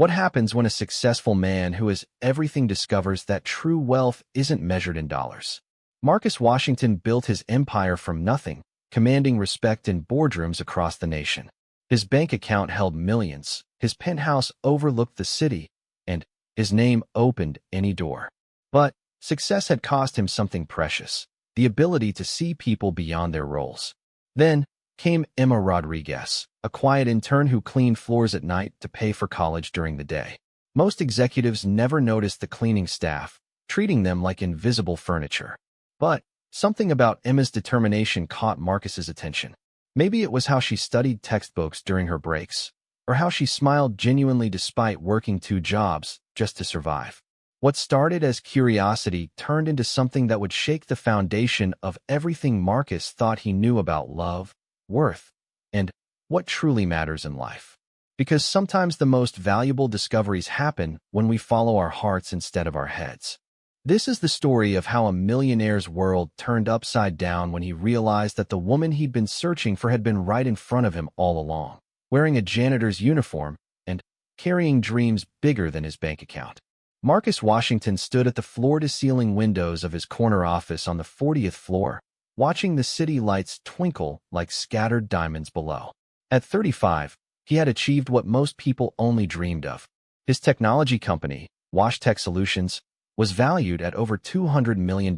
What happens when a successful man who has everything discovers that true wealth isn't measured in dollars? Marcus Washington built his empire from nothing, commanding respect in boardrooms across the nation. His bank account held millions, his penthouse overlooked the city, and his name opened any door. But success had cost him something precious, the ability to see people beyond their roles. Then came Emma Rodriguez, a quiet intern who cleaned floors at night to pay for college during the day. Most executives never noticed the cleaning staff, treating them like invisible furniture. But something about Emma's determination caught Marcus's attention. Maybe it was how she studied textbooks during her breaks, or how she smiled genuinely despite working 2 jobs just to survive. What started as curiosity turned into something that would shake the foundation of everything Marcus thought he knew about love, worth, and what truly matters in life. Because sometimes the most valuable discoveries happen when we follow our hearts instead of our heads. This is the story of how a millionaire's world turned upside down when he realized that the woman he'd been searching for had been right in front of him all along, wearing a janitor's uniform and carrying dreams bigger than his bank account. Marcus Washington stood at the floor-to-ceiling windows of his corner office on the 40th floor, watching the city lights twinkle like scattered diamonds below. At 35, he had achieved what most people only dreamed of. His technology company, WashTech Solutions, was valued at over $200 million.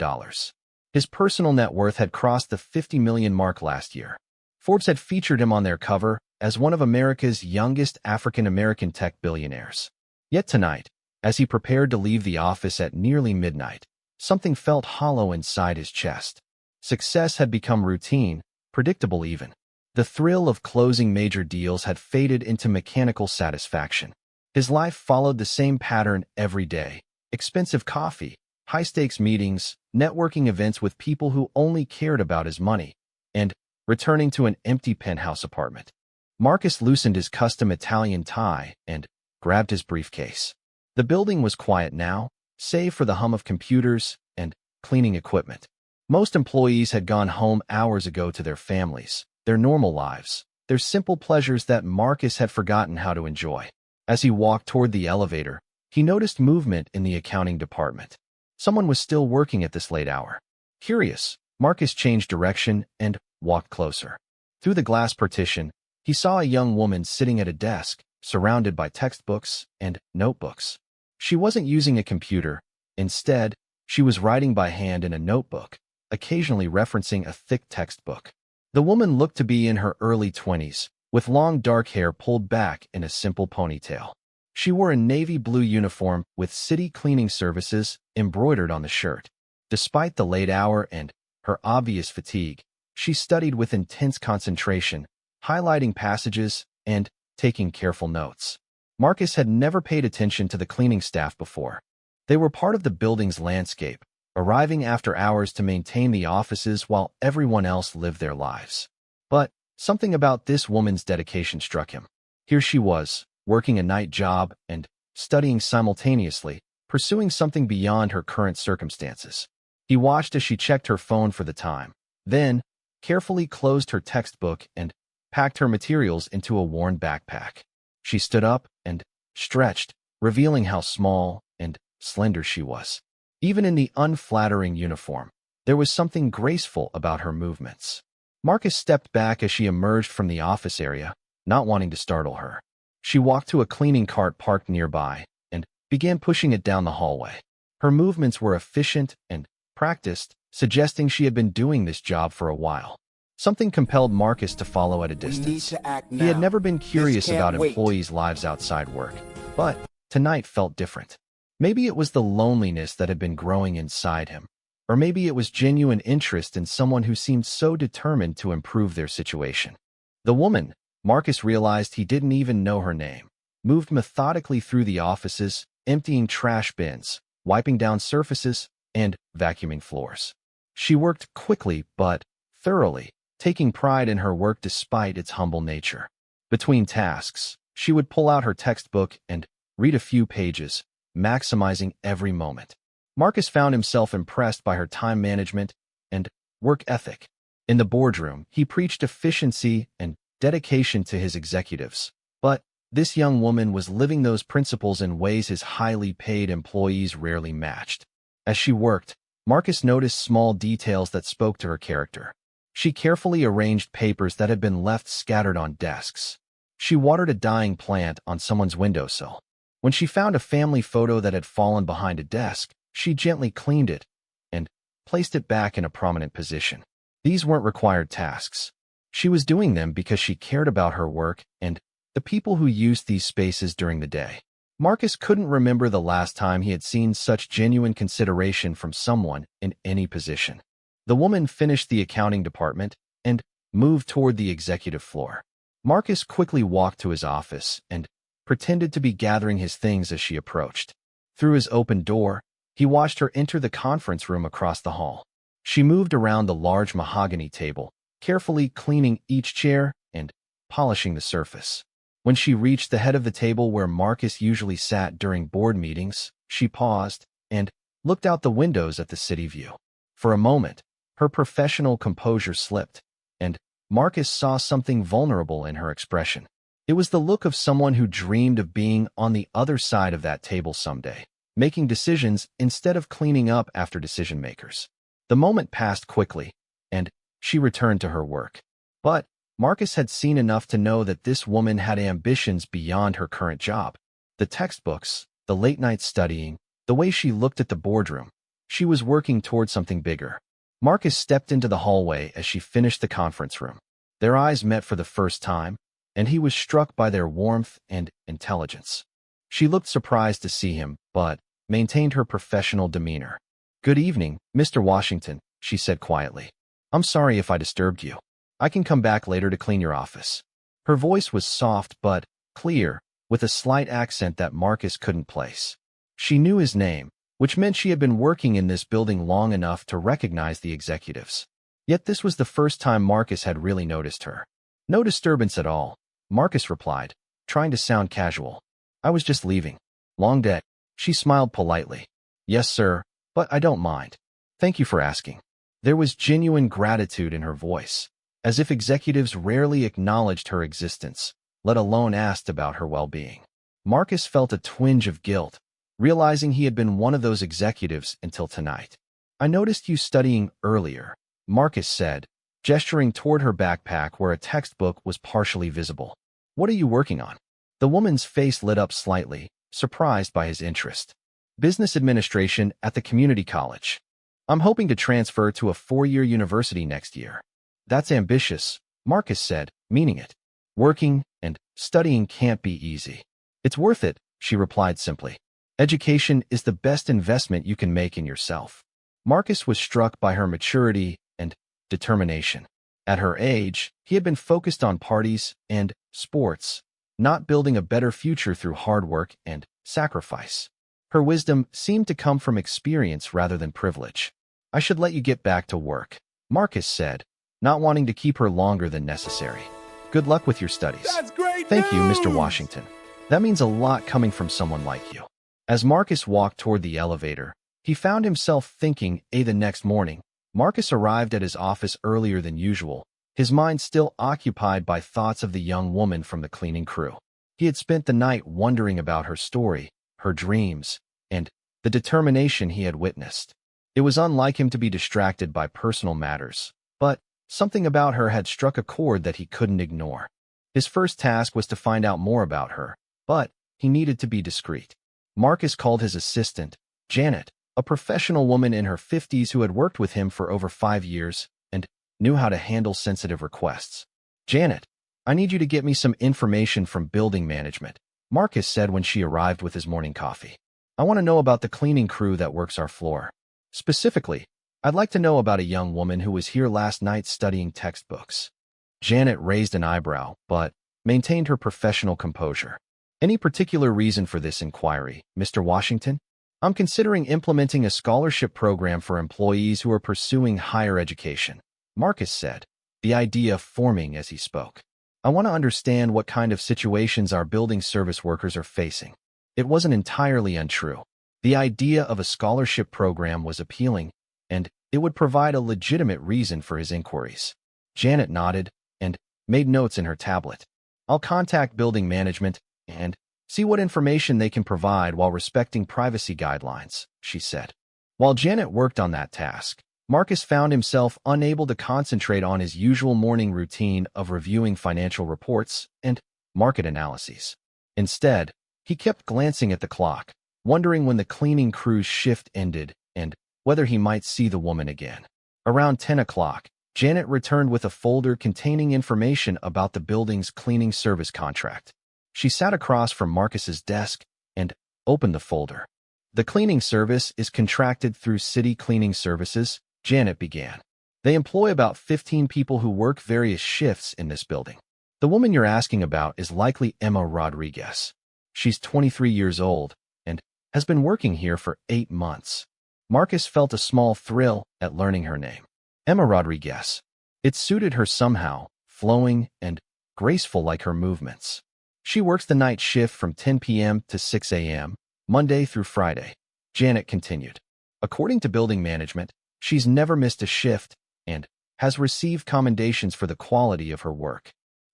His personal net worth had crossed the 50 million mark last year. Forbes had featured him on their cover as one of America's youngest African-American tech billionaires. Yet tonight, as he prepared to leave the office at nearly midnight, something felt hollow inside his chest. Success had become routine, predictable even. The thrill of closing major deals had faded into mechanical satisfaction. His life followed the same pattern every day: expensive coffee, high-stakes meetings, networking events with people who only cared about his money, and returning to an empty penthouse apartment. Marcus loosened his custom Italian tie and grabbed his briefcase. The building was quiet now, save for the hum of computers and cleaning equipment. Most employees had gone home hours ago to their families, their normal lives, their simple pleasures that Marcus had forgotten how to enjoy. As he walked toward the elevator, he noticed movement in the accounting department. Someone was still working at this late hour. Curious, Marcus changed direction and walked closer. Through the glass partition, he saw a young woman sitting at a desk, surrounded by textbooks and notebooks. She wasn't using a computer. Instead, she was writing by hand in a notebook, occasionally referencing a thick textbook. The woman looked to be in her early 20s, with long dark hair pulled back in a simple ponytail. She wore a navy blue uniform with city cleaning services embroidered on the shirt. Despite the late hour and her obvious fatigue, she studied with intense concentration, highlighting passages and taking careful notes. Marcus had never paid attention to the cleaning staff before. They were part of the building's landscape, arriving after hours to maintain the offices while everyone else lived their lives. But something about this woman's dedication struck him. Here she was, working a night job and studying simultaneously, pursuing something beyond her current circumstances. He watched as she checked her phone for the time, then carefully closed her textbook and packed her materials into a worn backpack. She stood up and stretched, revealing how small and slender she was. Even in the unflattering uniform, there was something graceful about her movements. Marcus stepped back as she emerged from the office area, not wanting to startle her. She walked to a cleaning cart parked nearby and began pushing it down the hallway. Her movements were efficient and practiced, suggesting she had been doing this job for a while. Something compelled Marcus to follow at a distance. He had never been curious about employees' lives outside work, but tonight felt different. Maybe it was the loneliness that had been growing inside him, or maybe it was genuine interest in someone who seemed so determined to improve their situation. The woman, Marcus realized he didn't even know her name, moved methodically through the offices, emptying trash bins, wiping down surfaces, and vacuuming floors. She worked quickly but thoroughly, taking pride in her work despite its humble nature. Between tasks, she would pull out her textbook and read a few pages, maximizing every moment. Marcus found himself impressed by her time management and work ethic. In the boardroom, he preached efficiency and dedication to his executives, but this young woman was living those principles in ways his highly paid employees rarely matched. As she worked, Marcus noticed small details that spoke to her character. She carefully arranged papers that had been left scattered on desks. She watered a dying plant on someone's windowsill. When she found a family photo that had fallen behind a desk, she gently cleaned it and placed it back in a prominent position. These weren't required tasks. She was doing them because she cared about her work and the people who used these spaces during the day. Marcus couldn't remember the last time he had seen such genuine consideration from someone in any position. The woman finished the accounting department and moved toward the executive floor. Marcus quickly walked to his office and pretended to be gathering his things as she approached. Through his open door, he watched her enter the conference room across the hall. She moved around the large mahogany table, carefully cleaning each chair and polishing the surface. When she reached the head of the table where Marcus usually sat during board meetings, she paused and looked out the windows at the city view. For a moment, her professional composure slipped, and Marcus saw something vulnerable in her expression. It was the look of someone who dreamed of being on the other side of that table someday, making decisions instead of cleaning up after decision-makers. The moment passed quickly, and she returned to her work. But Marcus had seen enough to know that this woman had ambitions beyond her current job. The textbooks, the late-night studying, the way she looked at the boardroom. She was working toward something bigger. Marcus stepped into the hallway as she finished the conference room. Their eyes met for the first time, and he was struck by their warmth and intelligence. She looked surprised to see him, but maintained her professional demeanor. "Good evening, Mr. Washington," she said quietly. "I'm sorry if I disturbed you. I can come back later to clean your office." Her voice was soft but clear, with a slight accent that Marcus couldn't place. She knew his name, which meant she had been working in this building long enough to recognize the executives. Yet this was the first time Marcus had really noticed her. "No disturbance at all," Marcus replied, trying to sound casual. "I was just leaving. Long day." She smiled politely. "Yes, sir, but I don't mind. Thank you for asking." There was genuine gratitude in her voice, as if executives rarely acknowledged her existence, let alone asked about her well-being. Marcus felt a twinge of guilt, realizing he had been one of those executives until tonight. "I noticed you studying earlier," Marcus said, gesturing toward her backpack where a textbook was partially visible. "What are you working on?" The woman's face lit up slightly, surprised by his interest. "Business administration at the community college. I'm hoping to transfer to a 4-year university next year." "That's ambitious," Marcus said, meaning it. "Working and studying can't be easy." "It's worth it," she replied simply. "Education is the best investment you can make in yourself." Marcus was struck by her maturity and determination. At her age, he had been focused on parties and sports, not building a better future through hard work and sacrifice. Her wisdom seemed to come from experience rather than privilege. "I should let you get back to work," Marcus said, not wanting to keep her longer than necessary. "Good luck with your studies." That's great "Thank you, news! Mr. Washington. That means a lot coming from someone like you." As Marcus walked toward the elevator, he found himself thinking, the next morning, Marcus arrived at his office earlier than usual, his mind still occupied by thoughts of the young woman from the cleaning crew. He had spent the night wondering about her story, her dreams, and the determination he had witnessed. It was unlike him to be distracted by personal matters, but something about her had struck a chord that he couldn't ignore. His first task was to find out more about her, but he needed to be discreet. Marcus called his assistant, Janet, a professional woman in her 50s who had worked with him for over 5 years and knew how to handle sensitive requests. "Janet, I need you to get me some information from building management," Marcus said when she arrived with his morning coffee. "I want to know about the cleaning crew that works our floor. Specifically, I'd like to know about a young woman who was here last night studying textbooks." Janet raised an eyebrow, but maintained her professional composure. "Any particular reason for this inquiry, Mr. Washington?" "I'm considering implementing a scholarship program for employees who are pursuing higher education," Marcus said, the idea forming as he spoke. "I want to understand what kind of situations our building service workers are facing." It wasn't entirely untrue. The idea of a scholarship program was appealing, and it would provide a legitimate reason for his inquiries. Janet nodded and made notes in her tablet. "I'll contact building management and see what information they can provide while respecting privacy guidelines, she said. While Janet worked on that task, Marcus found himself unable to concentrate on his usual morning routine of reviewing financial reports and market analyses. Instead, he kept glancing at the clock, wondering when the cleaning crew's shift ended and whether he might see the woman again. Around 10 o'clock, Janet returned with a folder containing information about the building's cleaning service contract. She sat across from Marcus's desk and opened the folder. The cleaning service is contracted through City Cleaning Services, Janet began. They employ about 15 people who work various shifts in this building. The woman you're asking about is likely Emma Rodriguez. She's 23 years old and has been working here for 8 months. Marcus felt a small thrill at learning her name. Emma Rodriguez. It suited her somehow, flowing and graceful like her movements. She works the night shift from 10 p.m. to 6 a.m., Monday through Friday. Janet continued. According to building management, she's never missed a shift and has received commendations for the quality of her work.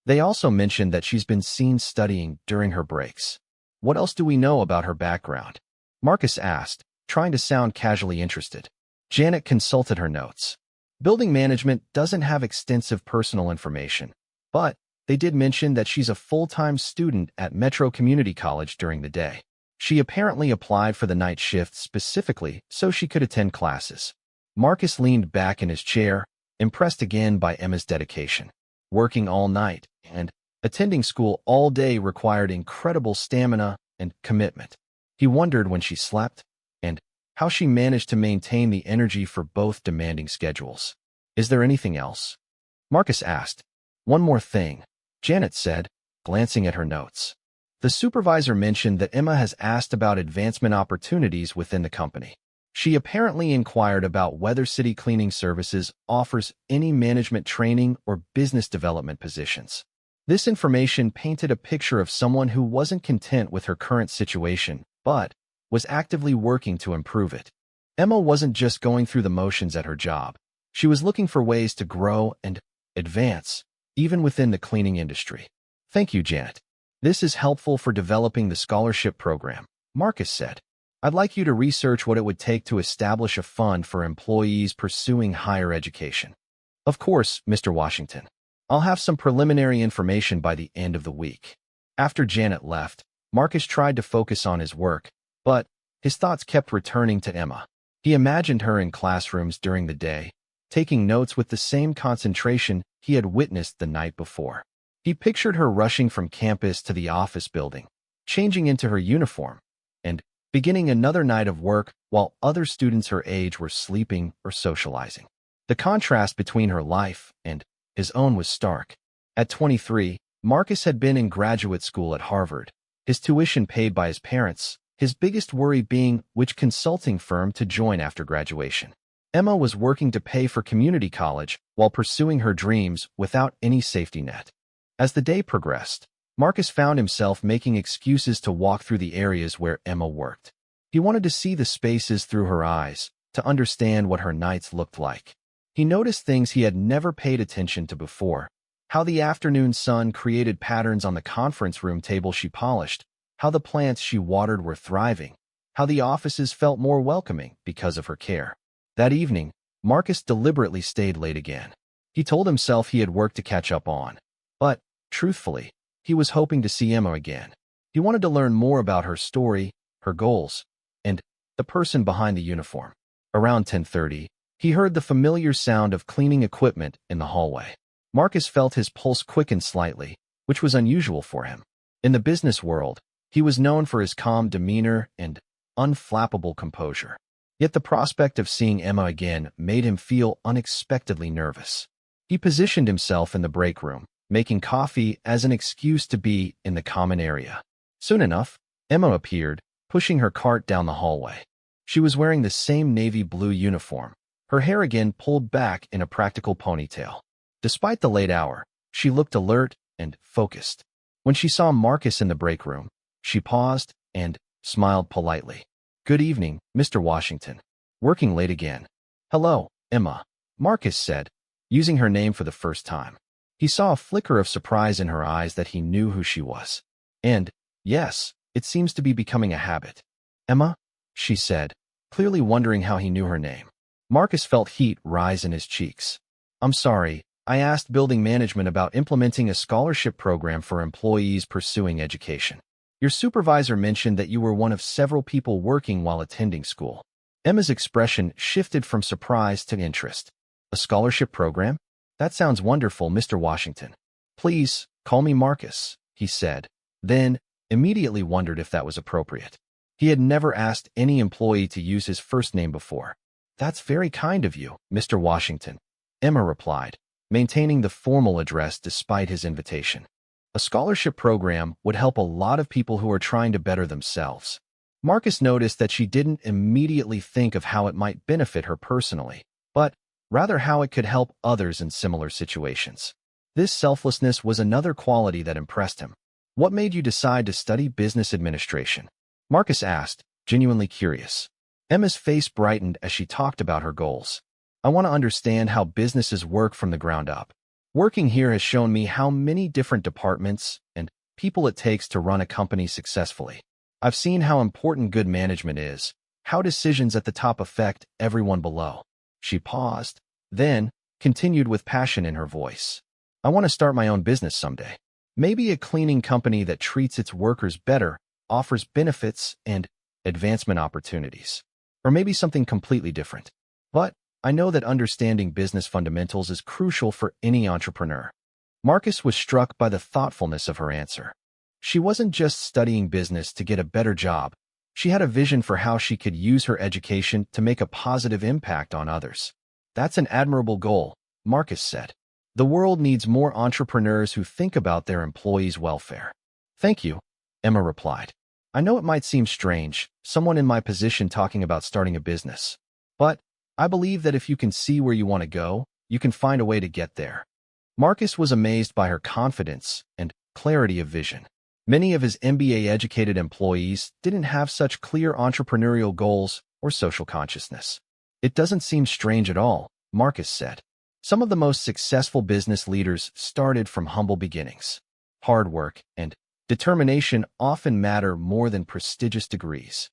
They also mentioned that she's been seen studying during her breaks. What else do we know about her background? Marcus asked, trying to sound casually interested. Janet consulted her notes. Building management doesn't have extensive personal information, but they did mention that she's a full-time student at Metro Community College during the day. She apparently applied for the night shift specifically so she could attend classes. Marcus leaned back in his chair, impressed again by Emma's dedication. Working all night and attending school all day required incredible stamina and commitment. He wondered when she slept and how she managed to maintain the energy for both demanding schedules. Is there anything else? Marcus asked. One more thing, Janet said, glancing at her notes. The supervisor mentioned that Emma has asked about advancement opportunities within the company. She apparently inquired about whether City Cleaning Services offers any management training or business development positions. This information painted a picture of someone who wasn't content with her current situation, but was actively working to improve it. Emma wasn't just going through the motions at her job. She was looking for ways to grow and advance, even within the cleaning industry. Thank you, Janet. This is helpful for developing the scholarship program, Marcus said. I'd like you to research what it would take to establish a fund for employees pursuing higher education. Of course, Mr. Washington. I'll have some preliminary information by the end of the week. After Janet left, Marcus tried to focus on his work, but his thoughts kept returning to Emma. He imagined her in classrooms during the day, taking notes with the same concentration he had witnessed the night before. He pictured her rushing from campus to the office building, changing into her uniform, and beginning another night of work while other students her age were sleeping or socializing. The contrast between her life and his own was stark. At 23, Marcus had been in graduate school at Harvard, his tuition paid by his parents, his biggest worry being which consulting firm to join after graduation. Emma was working to pay for community college while pursuing her dreams without any safety net. As the day progressed, Marcus found himself making excuses to walk through the areas where Emma worked. He wanted to see the spaces through her eyes, to understand what her nights looked like. He noticed things he had never paid attention to before, how the afternoon sun created patterns on the conference room table she polished, how the plants she watered were thriving, how the offices felt more welcoming because of her care. That evening, Marcus deliberately stayed late again. He told himself he had work to catch up on, but, truthfully, he was hoping to see Emma again. He wanted to learn more about her story, her goals, and the person behind the uniform. Around 10:30, he heard the familiar sound of cleaning equipment in the hallway. Marcus felt his pulse quicken slightly, which was unusual for him. In the business world, he was known for his calm demeanor and unflappable composure. Yet the prospect of seeing Emma again made him feel unexpectedly nervous. He positioned himself in the break room, making coffee as an excuse to be in the common area. Soon enough, Emma appeared, pushing her cart down the hallway. She was wearing the same navy blue uniform, her hair again pulled back in a practical ponytail. Despite the late hour, she looked alert and focused. When she saw Marcus in the break room, she paused and smiled politely. Good evening, Mr. Washington. Working late again. Hello, Emma, Marcus said, using her name for the first time. He saw a flicker of surprise in her eyes that he knew who she was. And Yes, it seems to be becoming a habit. Emma, she said, clearly wondering how he knew her name. Marcus felt heat rise in his cheeks. I'm sorry, I asked building management about implementing a scholarship program for employees pursuing education. Your supervisor mentioned that you were one of several people working while attending school. Emma's expression shifted from surprise to interest. A scholarship program? That sounds wonderful, Mr. Washington. Please, call me Marcus, he said, then immediately wondered if that was appropriate. He had never asked any employee to use his first name before. That's very kind of you, Mr. Washington, Emma replied, maintaining the formal address despite his invitation. A scholarship program would help a lot of people who are trying to better themselves. Marcus noticed that she didn't immediately think of how it might benefit her personally, but rather how it could help others in similar situations. This selflessness was another quality that impressed him. What made you decide to study business administration? Marcus asked, genuinely curious. Emma's face brightened as she talked about her goals. I want to understand how businesses work from the ground up. Working here has shown me how many different departments and people it takes to run a company successfully. I've seen how important good management is, how decisions at the top affect everyone below. She paused, then continued with passion in her voice. I want to start my own business someday. Maybe a cleaning company that treats its workers better, offers benefits and advancement opportunities. Or maybe something completely different. But I know that understanding business fundamentals is crucial for any entrepreneur. Marcus was struck by the thoughtfulness of her answer. She wasn't just studying business to get a better job. She had a vision for how she could use her education to make a positive impact on others. That's an admirable goal, Marcus said. The world needs more entrepreneurs who think about their employees' welfare. Thank you, Emma replied. I know it might seem strange, someone in my position talking about starting a business. But I believe that if you can see where you want to go, you can find a way to get there. Marcus was amazed by her confidence and clarity of vision. Many of his MBA-educated employees didn't have such clear entrepreneurial goals or social consciousness. It doesn't seem strange at all, Marcus said. Some of the most successful business leaders started from humble beginnings. Hard work and determination often matter more than prestigious degrees.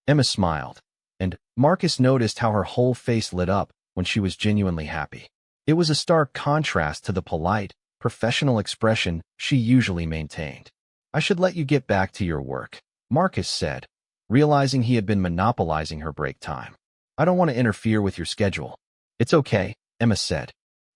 Emma smiled, and Marcus noticed how her whole face lit up when she was genuinely happy. It was a stark contrast to the polite, professional expression she usually maintained. I should let you get back to your work, Marcus said, realizing he had been monopolizing her break time. I don't want to interfere with your schedule. It's okay, Emma said.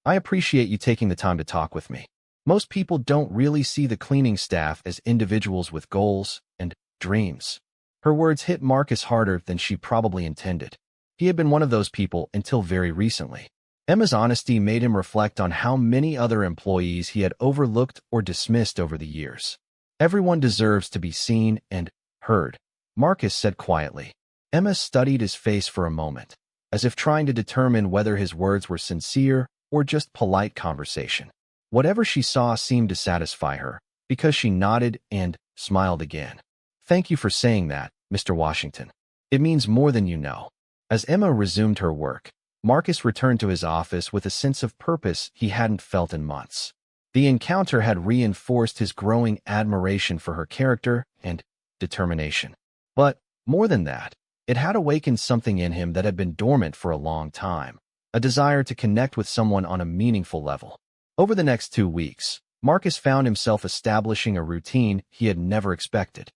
I appreciate you taking the time to talk with me. Most people don't really see the cleaning staff as individuals with goals and dreams. Her words hit Marcus harder than she probably intended. He had been one of those people until very recently. Emma's honesty made him reflect on how many other employees he had overlooked or dismissed over the years. Everyone deserves to be seen and heard, Marcus said quietly. Emma studied his face for a moment, as if trying to determine whether his words were sincere or just polite conversation. Whatever she saw seemed to satisfy her, because she nodded and smiled again. Thank you for saying that, Mr. Washington. It means more than you know. As Emma resumed her work, Marcus returned to his office with a sense of purpose he hadn't felt in months. The encounter had reinforced his growing admiration for her character and determination. But more than that, it had awakened something in him that had been dormant for a long time, a desire to connect with someone on a meaningful level. Over the next 2 weeks, Marcus found himself establishing a routine he had never expected.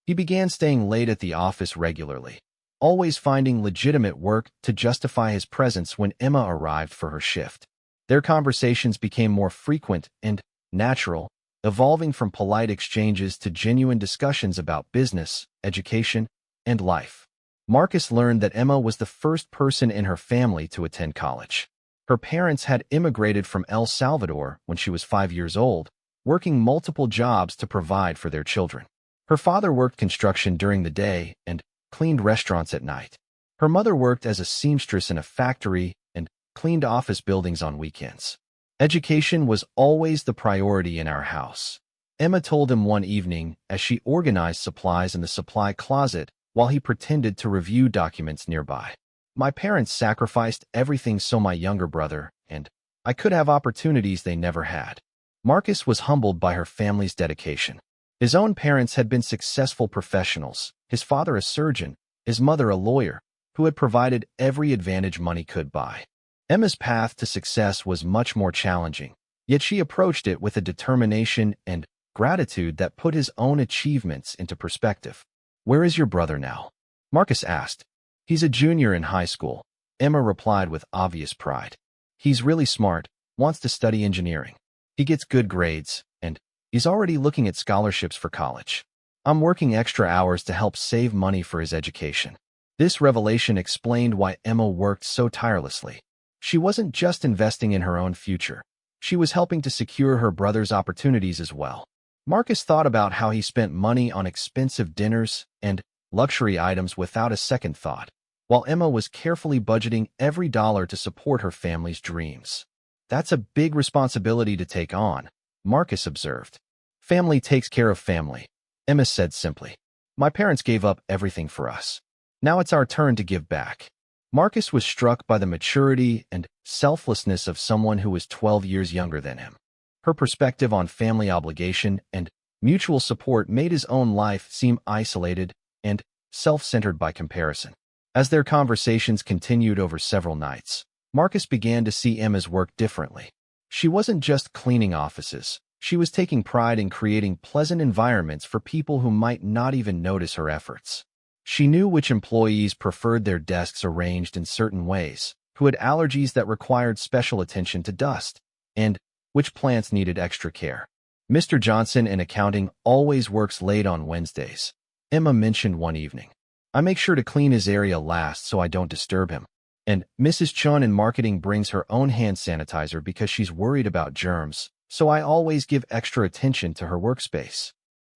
He began staying late at the office regularly, always finding legitimate work to justify his presence when Emma arrived for her shift. Their conversations became more frequent and natural, evolving from polite exchanges to genuine discussions about business, education, and life. Marcus learned that Emma was the first person in her family to attend college. Her parents had immigrated from El Salvador when she was 5 years old, working multiple jobs to provide for their children. Her father worked construction during the day and cleaned restaurants at night. Her mother worked as a seamstress in a factory and cleaned office buildings on weekends. Education was always the priority in our house, Emma told him one evening as she organized supplies in the supply closet while he pretended to review documents nearby. My parents sacrificed everything so my younger brother and I could have opportunities they never had. Marcus was humbled by her family's dedication. His own parents had been successful professionals, his father a surgeon, his mother a lawyer, who had provided every advantage money could buy. Emma's path to success was much more challenging, yet she approached it with a determination and gratitude that put his own achievements into perspective. "Where is your brother now?" Marcus asked. "He's a junior in high school," Emma replied with obvious pride. "He's really smart, wants to study engineering. He gets good grades, and he's already looking at scholarships for college. I'm working extra hours to help save money for his education." This revelation explained why Emma worked so tirelessly. She wasn't just investing in her own future. She was helping to secure her brother's opportunities as well. Marcus thought about how he spent money on expensive dinners and luxury items without a second thought, while Emma was carefully budgeting every dollar to support her family's dreams. "That's a big responsibility to take on," Marcus observed. "Family takes care of family," Emma said simply. "My parents gave up everything for us. Now it's our turn to give back." Marcus was struck by the maturity and selflessness of someone who was 12 years younger than him. Her perspective on family obligation and mutual support made his own life seem isolated and self-centered by comparison. As their conversations continued over several nights, Marcus began to see Emma's work differently. She wasn't just cleaning offices. She was taking pride in creating pleasant environments for people who might not even notice her efforts. She knew which employees preferred their desks arranged in certain ways, who had allergies that required special attention to dust, and which plants needed extra care. "Mr. Johnson in accounting always works late on Wednesdays," Emma mentioned one evening. "I make sure to clean his area last so I don't disturb him. And Mrs. Chun in marketing brings her own hand sanitizer because she's worried about germs, so I always give extra attention to her workspace."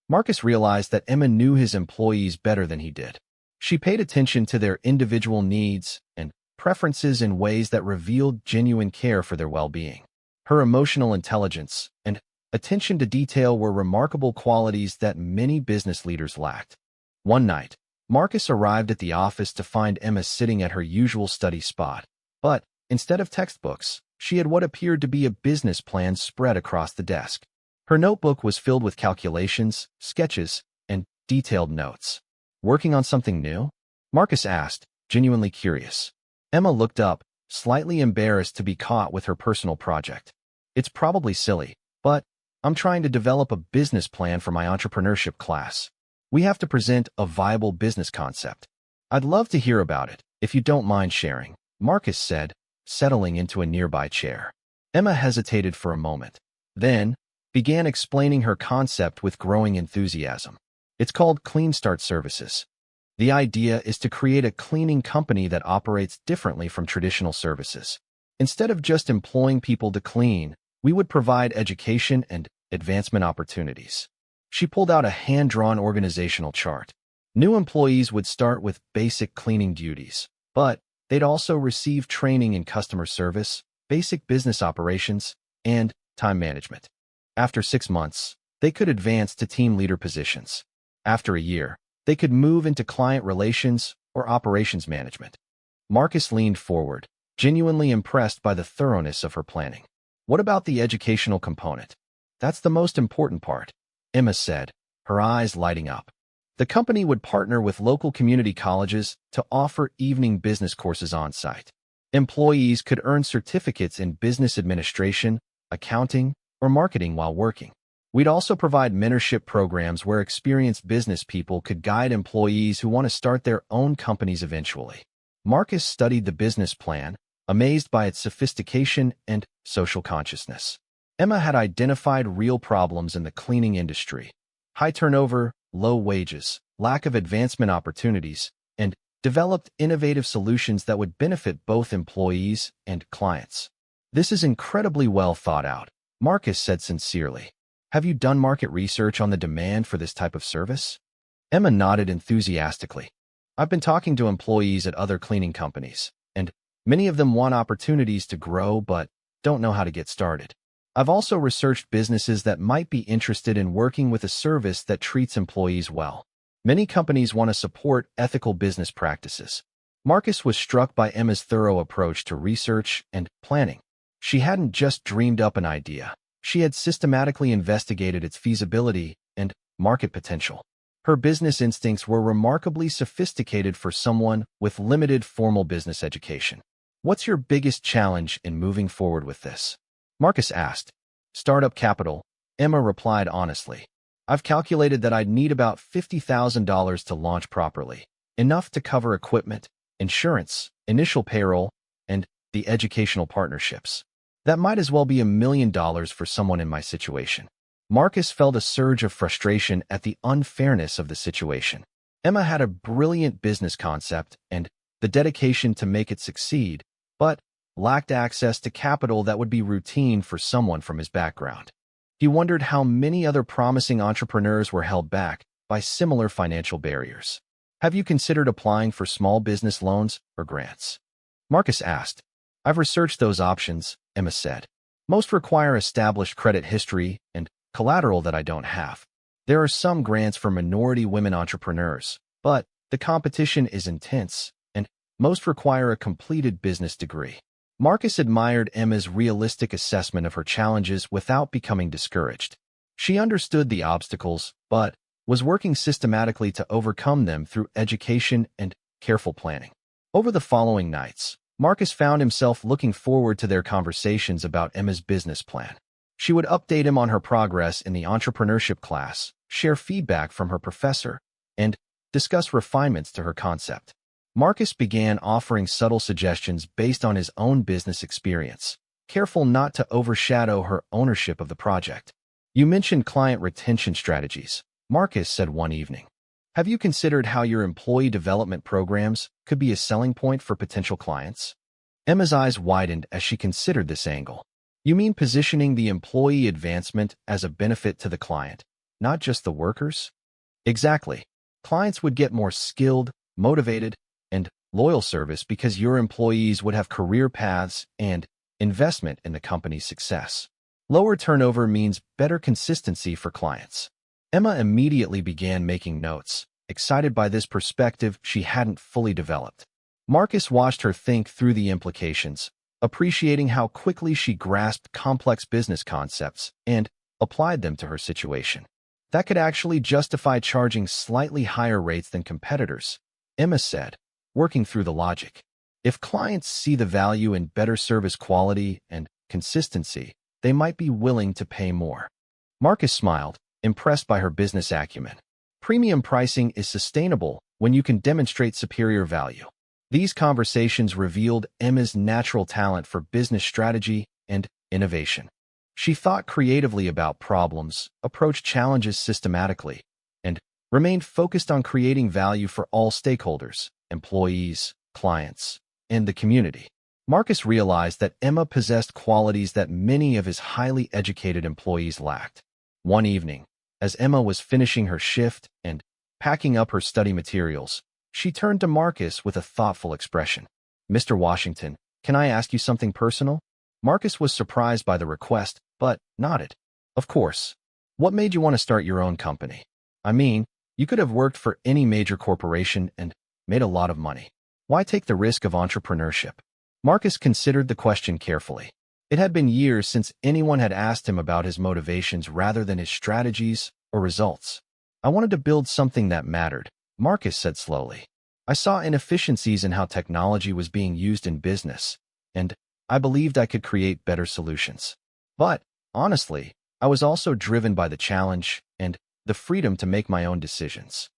Marcus realized that Emma knew his employees better than he did. She paid attention to their individual needs and preferences in ways that revealed genuine care for their well-being. Her emotional intelligence and attention to detail were remarkable qualities that many business leaders lacked. One night, Marcus arrived at the office to find Emma sitting at her usual study spot. But instead of textbooks, she had what appeared to be a business plan spread across the desk. Her notebook was filled with calculations, sketches, and detailed notes. "Working on something new?" Marcus asked, genuinely curious. Emma looked up, slightly embarrassed to be caught with her personal project. "It's probably silly, but I'm trying to develop a business plan for my entrepreneurship class. We have to present a viable business concept. I'd love to hear about it, if you don't mind sharing," Marcus said, settling into a nearby chair. Emma hesitated for a moment, then began explaining her concept with growing enthusiasm. "It's called Clean Start Services. The idea is to create a cleaning company that operates differently from traditional services. Instead of just employing people to clean, we would provide education and advancement opportunities." She pulled out a hand-drawn organizational chart. New employees would start with basic cleaning duties, but they'd also receive training in customer service, basic business operations, and time management. After 6 months, they could advance to team leader positions. After a year, they could move into client relations or operations management. Marcus leaned forward, genuinely impressed by the thoroughness of her planning. "What about the educational component?" "That's the most important part," Emma said, her eyes lighting up. The company would partner with local community colleges to offer evening business courses on-site. Employees could earn certificates in business administration, accounting, or marketing while working. We'd also provide mentorship programs where experienced business people could guide employees who want to start their own companies eventually. Marcus studied the business plan, amazed by its sophistication and social consciousness. Emma had identified real problems in the cleaning industry: high turnover, low wages, lack of advancement opportunities, and developed innovative solutions that would benefit both employees and clients. "This is incredibly well thought out," Marcus said sincerely. "Have you done market research on the demand for this type of service?" Emma nodded enthusiastically. "I've been talking to employees at other cleaning companies, and many of them want opportunities to grow but don't know how to get started. I've also researched businesses that might be interested in working with a service that treats employees well. Many companies want to support ethical business practices." Marcus was struck by Emma's thorough approach to research and planning. She hadn't just dreamed up an idea. She had systematically investigated its feasibility and market potential. Her business instincts were remarkably sophisticated for someone with limited formal business education. What's your biggest challenge in moving forward with this? Marcus asked. Startup capital, Emma replied honestly. I've calculated that I'd need about $50,000 to launch properly, enough to cover equipment, insurance, initial payroll, and the educational partnerships. That might as well be $1 million for someone in my situation. Marcus felt a surge of frustration at the unfairness of the situation. Emma had a brilliant business concept and the dedication to make it succeed, but lacked access to capital that would be routine for someone from his background. He wondered how many other promising entrepreneurs were held back by similar financial barriers. Have you considered applying for small business loans or grants? Marcus asked. I've researched those options, Emma said. Most require established credit history and collateral that I don't have. There are some grants for minority women entrepreneurs, but the competition is intense, and most require a completed business degree. Marcus admired Emma's realistic assessment of her challenges without becoming discouraged. She understood the obstacles, but was working systematically to overcome them through education and careful planning. Over the following nights, Marcus found himself looking forward to their conversations about Emma's business plan. She would update him on her progress in the entrepreneurship class, share feedback from her professor, and discuss refinements to her concept. Marcus began offering subtle suggestions based on his own business experience, careful not to overshadow her ownership of the project. You mentioned client retention strategies, Marcus said one evening. Have you considered how your employee development programs could be a selling point for potential clients? Emma's eyes widened as she considered this angle. You mean positioning the employee advancement as a benefit to the client, not just the workers? Exactly. Clients would get more skilled, motivated, and loyal service because your employees would have career paths and investment in the company's success. Lower turnover means better consistency for clients. Emma immediately began making notes, excited by this perspective she hadn't fully developed. Marcus watched her think through the implications, appreciating how quickly she grasped complex business concepts and applied them to her situation. That could actually justify charging slightly higher rates than competitors, Emma said, working through the logic. If clients see the value in better service quality and consistency, they might be willing to pay more. Marcus smiled, impressed by her business acumen. Premium pricing is sustainable when you can demonstrate superior value. These conversations revealed Emma's natural talent for business strategy and innovation. She thought creatively about problems, approached challenges systematically, and remained focused on creating value for all stakeholders, employees, clients, and the community. Marcus realized that Emma possessed qualities that many of his highly educated employees lacked. One evening, as Emma was finishing her shift and packing up her study materials, she turned to Marcus with a thoughtful expression. Mr. Washington, can I ask you something personal? Marcus was surprised by the request, but nodded. Of course. What made you want to start your own company? I mean, you could have worked for any major corporation and made a lot of money. Why take the risk of entrepreneurship? Marcus considered the question carefully. It had been years since anyone had asked him about his motivations rather than his strategies or results. I wanted to build something that mattered, Marcus said slowly. I saw inefficiencies in how technology was being used in business, and I believed I could create better solutions. But, honestly, I was also driven by the challenge and the freedom to make my own decisions.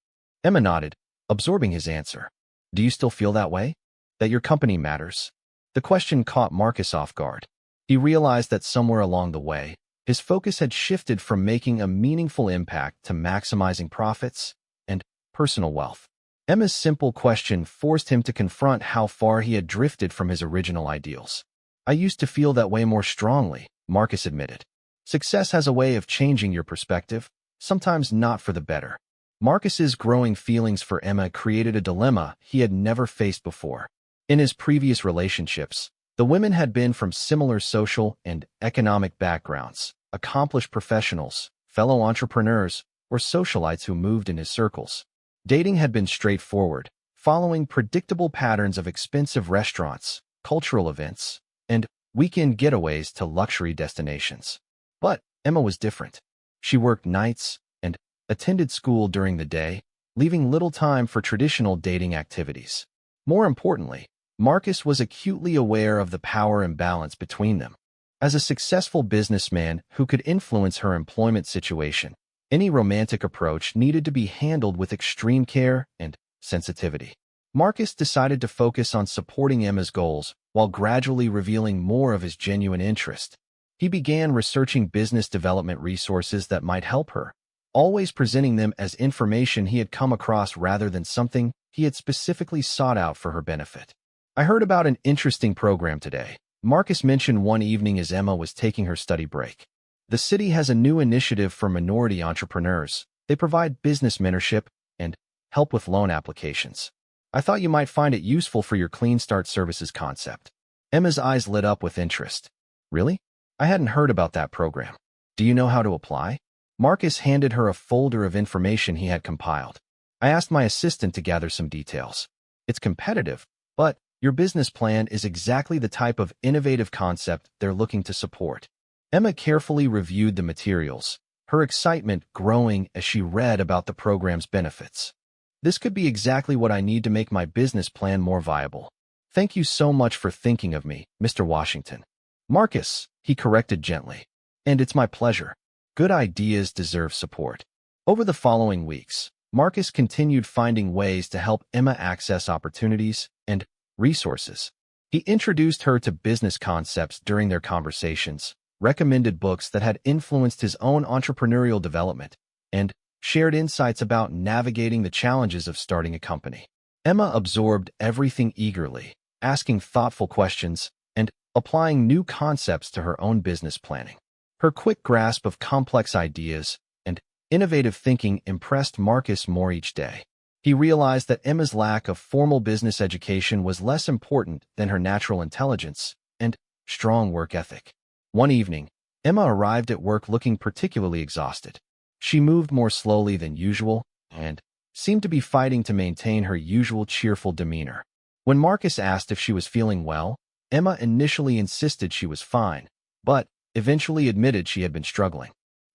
Emma nodded, absorbing his answer. Do you still feel that way? That your company matters? The question caught Marcus off guard. He realized that somewhere along the way, his focus had shifted from making a meaningful impact to maximizing profits and personal wealth. Emma's simple question forced him to confront how far he had drifted from his original ideals. I used to feel that way more strongly, Marcus admitted. Success has a way of changing your perspective, sometimes not for the better. Marcus's growing feelings for Emma created a dilemma he had never faced before. In his previous relationships, the women had been from similar social and economic backgrounds, accomplished professionals, fellow entrepreneurs, or socialites who moved in his circles. Dating had been straightforward, following predictable patterns of expensive restaurants, cultural events, and weekend getaways to luxury destinations. But Emma was different. She worked nights and attended school during the day, leaving little time for traditional dating activities. More importantly, Marcus was acutely aware of the power imbalance between them. As a successful businessman who could influence her employment situation, any romantic approach needed to be handled with extreme care and sensitivity. Marcus decided to focus on supporting Emma's goals while gradually revealing more of his genuine interest. He began researching business development resources that might help her, always presenting them as information he had come across rather than something he had specifically sought out for her benefit. I heard about an interesting program today, Marcus mentioned one evening as Emma was taking her study break. The city has a new initiative for minority entrepreneurs. They provide business mentorship and help with loan applications. I thought you might find it useful for your Clean Start Services concept. Emma's eyes lit up with interest. Really? I hadn't heard about that program. Do you know how to apply? Marcus handed her a folder of information he had compiled. I asked my assistant to gather some details. It's competitive, but your business plan is exactly the type of innovative concept they're looking to support. Emma carefully reviewed the materials, her excitement growing as she read about the program's benefits. This could be exactly what I need to make my business plan more viable. Thank you so much for thinking of me, Mr. Washington. Marcus, he corrected gently. And it's my pleasure. Good ideas deserve support. Over the following weeks, Marcus continued finding ways to help Emma access opportunities and resources. He introduced her to business concepts during their conversations, recommended books that had influenced his own entrepreneurial development, and shared insights about navigating the challenges of starting a company. Emma absorbed everything eagerly, asking thoughtful questions and applying new concepts to her own business planning. Her quick grasp of complex ideas and innovative thinking impressed Marcus more each day. He realized that Emma's lack of formal business education was less important than her natural intelligence and strong work ethic. One evening, Emma arrived at work looking particularly exhausted. She moved more slowly than usual and seemed to be fighting to maintain her usual cheerful demeanor. When Marcus asked if she was feeling well, Emma initially insisted she was fine, but eventually admitted she had been struggling.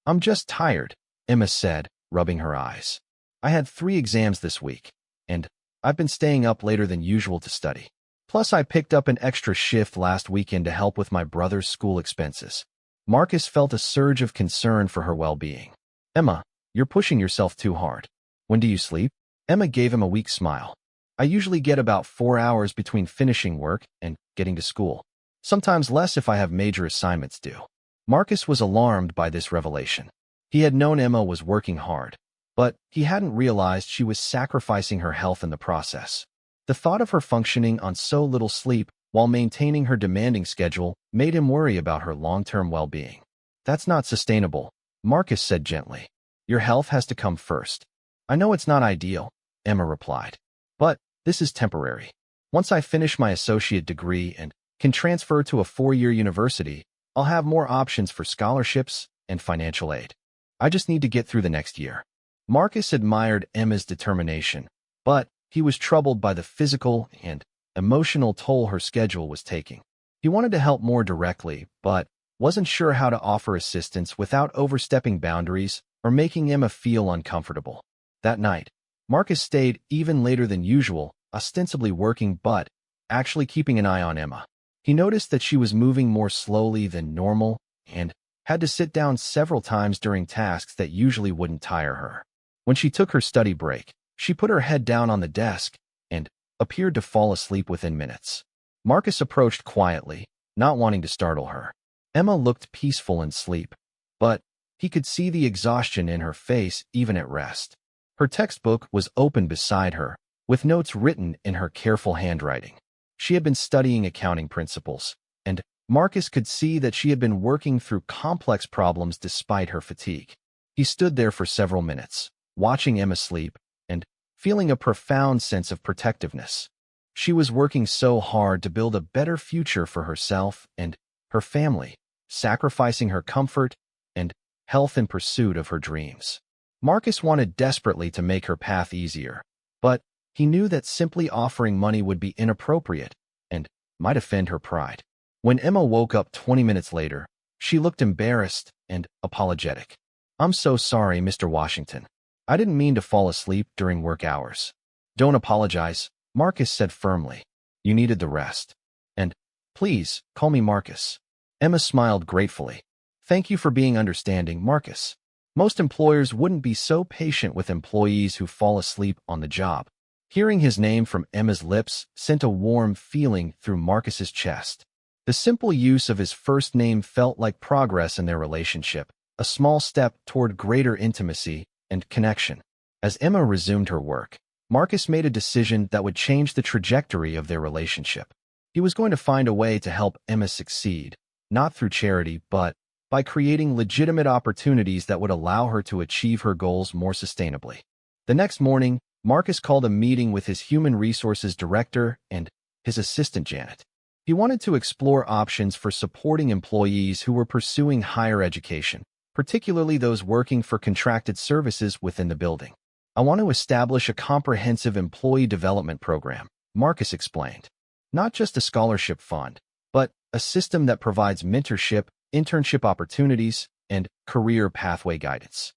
"I'm just tired," Emma said, rubbing her eyes. "I had 3 exams this week, and I've been staying up later than usual to study. Plus, I picked up an extra shift last weekend to help with my brother's school expenses." Marcus felt a surge of concern for her well-being. "Emma, you're pushing yourself too hard. When do you sleep?" Emma gave him a weak smile. "I usually get about 4 hours between finishing work and getting to school. Sometimes less if I have major assignments due." Marcus was alarmed by this revelation. He had known Emma was working hard, but he hadn't realized she was sacrificing her health in the process. The thought of her functioning on so little sleep while maintaining her demanding schedule made him worry about her long-term well-being. "That's not sustainable," Marcus said gently. "Your health has to come first." "I know it's not ideal," Emma replied, "but this is temporary. Once I finish my associate degree and can transfer to a 4-year university, I'll have more options for scholarships and financial aid. I just need to get through the next year." Marcus admired Emma's determination, but he was troubled by the physical and emotional toll her schedule was taking. He wanted to help more directly, but wasn't sure how to offer assistance without overstepping boundaries or making Emma feel uncomfortable. That night, Marcus stayed even later than usual, ostensibly working but actually keeping an eye on Emma. He noticed that she was moving more slowly than normal and had to sit down several times during tasks that usually wouldn't tire her. When she took her study break, she put her head down on the desk and appeared to fall asleep within minutes. Marcus approached quietly, not wanting to startle her. Emma looked peaceful in sleep, but he could see the exhaustion in her face even at rest. Her textbook was open beside her, with notes written in her careful handwriting. She had been studying accounting principles, and Marcus could see that she had been working through complex problems despite her fatigue. He stood there for several minutes, watching Emma sleep and feeling a profound sense of protectiveness. She was working so hard to build a better future for herself and her family, sacrificing her comfort and health in pursuit of her dreams. Marcus wanted desperately to make her path easier, but he knew that simply offering money would be inappropriate and might offend her pride. When Emma woke up 20 minutes later, she looked embarrassed and apologetic. "I'm so sorry, Mr. Washington. I didn't mean to fall asleep during work hours. Don't apologize, Marcus said firmly. You needed the rest. And, please, call me Marcus. Emma smiled gratefully. Thank you for being understanding, Marcus. Most employers wouldn't be so patient with employees who fall asleep on the job. Hearing his name from Emma's lips sent a warm feeling through Marcus's chest. The simple use of his first name felt like progress in their relationship, a small step toward greater intimacy and connection. As Emma resumed her work, Marcus made a decision that would change the trajectory of their relationship. He was going to find a way to help Emma succeed, not through charity, but by creating legitimate opportunities that would allow her to achieve her goals more sustainably. The next morning, Marcus called a meeting with his human resources director and his assistant Janet. He wanted to explore options for supporting employees who were pursuing higher education, particularly those working for contracted services within the building. I want to establish a comprehensive employee development program, Marcus explained. Not just a scholarship fund, but a system that provides mentorship, internship opportunities, and career pathway guidance.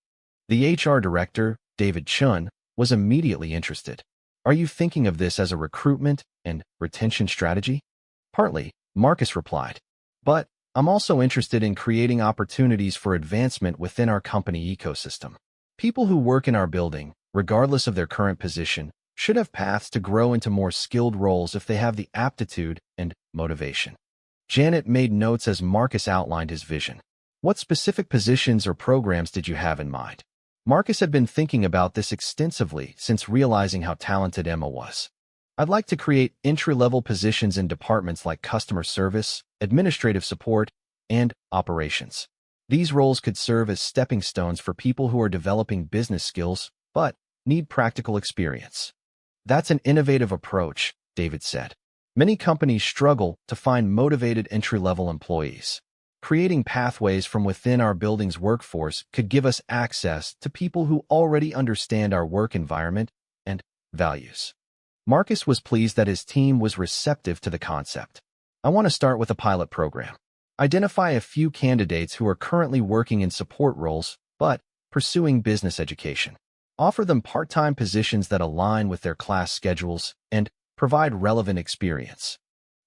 The HR director, David Chun, was immediately interested. Are you thinking of this as a recruitment and retention strategy? Partly, Marcus replied. But I'm also interested in creating opportunities for advancement within our company ecosystem. People who work in our building, regardless of their current position, should have paths to grow into more skilled roles if they have the aptitude and motivation. Janet made notes as Marcus outlined his vision. What specific positions or programs did you have in mind? Marcus had been thinking about this extensively since realizing how talented Emma was. I'd like to create entry-level positions in departments like customer service, administrative support, and operations. These roles could serve as stepping stones for people who are developing business skills but need practical experience. That's an innovative approach, David said. Many companies struggle to find motivated entry-level employees. Creating pathways from within our building's workforce could give us access to people who already understand our work environment and values. Marcus was pleased that his team was receptive to the concept. I want to start with a pilot program. Identify a few candidates who are currently working in support roles but pursuing business education. Offer them part-time positions that align with their class schedules and provide relevant experience.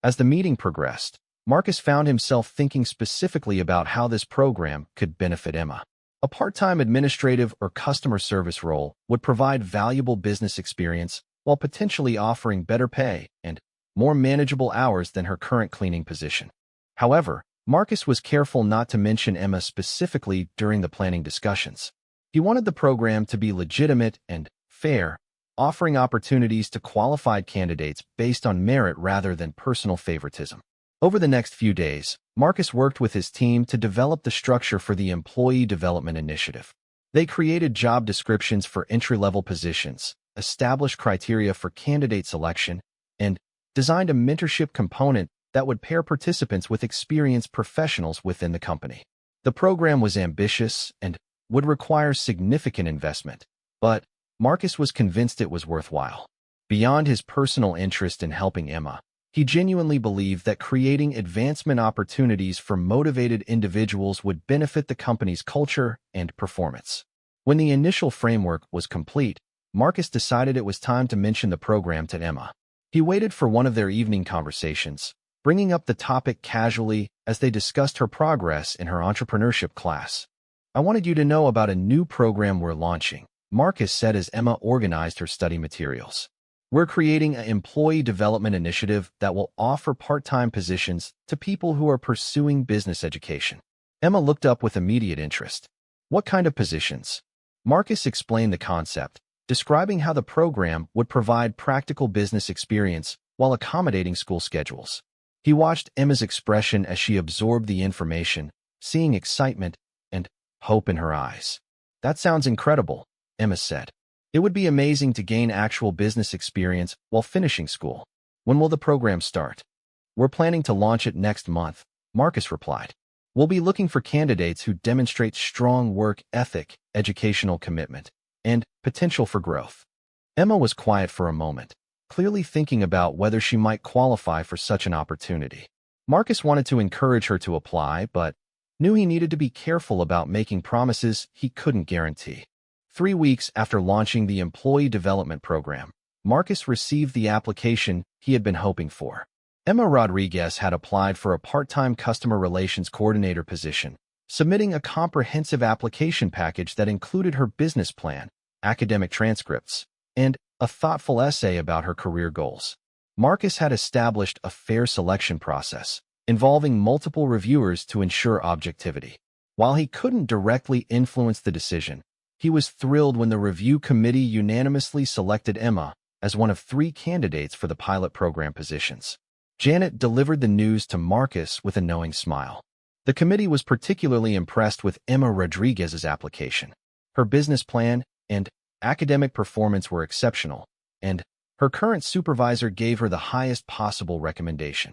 As the meeting progressed, Marcus found himself thinking specifically about how this program could benefit Emma. A part-time administrative or customer service role would provide valuable business experience while potentially offering better pay and more manageable hours than her current cleaning position. However, Marcus was careful not to mention Emma specifically during the planning discussions. He wanted the program to be legitimate and fair, offering opportunities to qualified candidates based on merit rather than personal favoritism. Over the next few days, Marcus worked with his team to develop the structure for the Employee Development Initiative. They created job descriptions for entry-level positions, established criteria for candidate selection, and designed a mentorship component that would pair participants with experienced professionals within the company. The program was ambitious and would require significant investment, but Marcus was convinced it was worthwhile. Beyond his personal interest in helping Emma, he genuinely believed that creating advancement opportunities for motivated individuals would benefit the company's culture and performance. When the initial framework was complete, Marcus decided it was time to mention the program to Emma. He waited for one of their evening conversations, bringing up the topic casually as they discussed her progress in her entrepreneurship class. I wanted you to know about a new program we're launching, Marcus said as Emma organized her study materials. We're creating an employee development initiative that will offer part-time positions to people who are pursuing business education. Emma looked up with immediate interest. What kind of positions? Marcus explained the concept, describing how the program would provide practical business experience while accommodating school schedules. He watched Emma's expression as she absorbed the information, seeing excitement and hope in her eyes. That sounds incredible, Emma said. It would be amazing to gain actual business experience while finishing school. When will the program start? We're planning to launch it next month, Marcus replied. We'll be looking for candidates who demonstrate strong work ethic, educational commitment, and potential for growth. Emma was quiet for a moment, clearly thinking about whether she might qualify for such an opportunity. Marcus wanted to encourage her to apply, but knew he needed to be careful about making promises he couldn't guarantee. 3 weeks after launching the Employee Development Program, Marcus received the application he had been hoping for. Emma Rodriguez had applied for a part-time customer relations coordinator position, submitting a comprehensive application package that included her business plan, academic transcripts, and a thoughtful essay about her career goals. Marcus had established a fair selection process, involving multiple reviewers to ensure objectivity. While he couldn't directly influence the decision, he was thrilled when the review committee unanimously selected Emma as one of 3 candidates for the pilot program positions. Janet delivered the news to Marcus with a knowing smile. The committee was particularly impressed with Emma Rodriguez's application. Her business plan and academic performance were exceptional, and her current supervisor gave her the highest possible recommendation.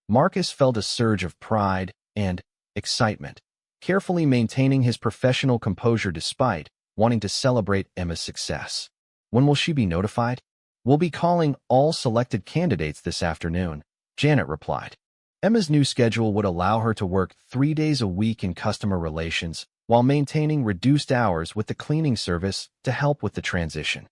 Marcus felt a surge of pride and excitement, carefully maintaining his professional composure despite wanting to celebrate Emma's success. When will she be notified? We'll be calling all selected candidates this afternoon, Janet replied. Emma's new schedule would allow her to work 3 days a week in customer relations while maintaining reduced hours with the cleaning service to help with the transition.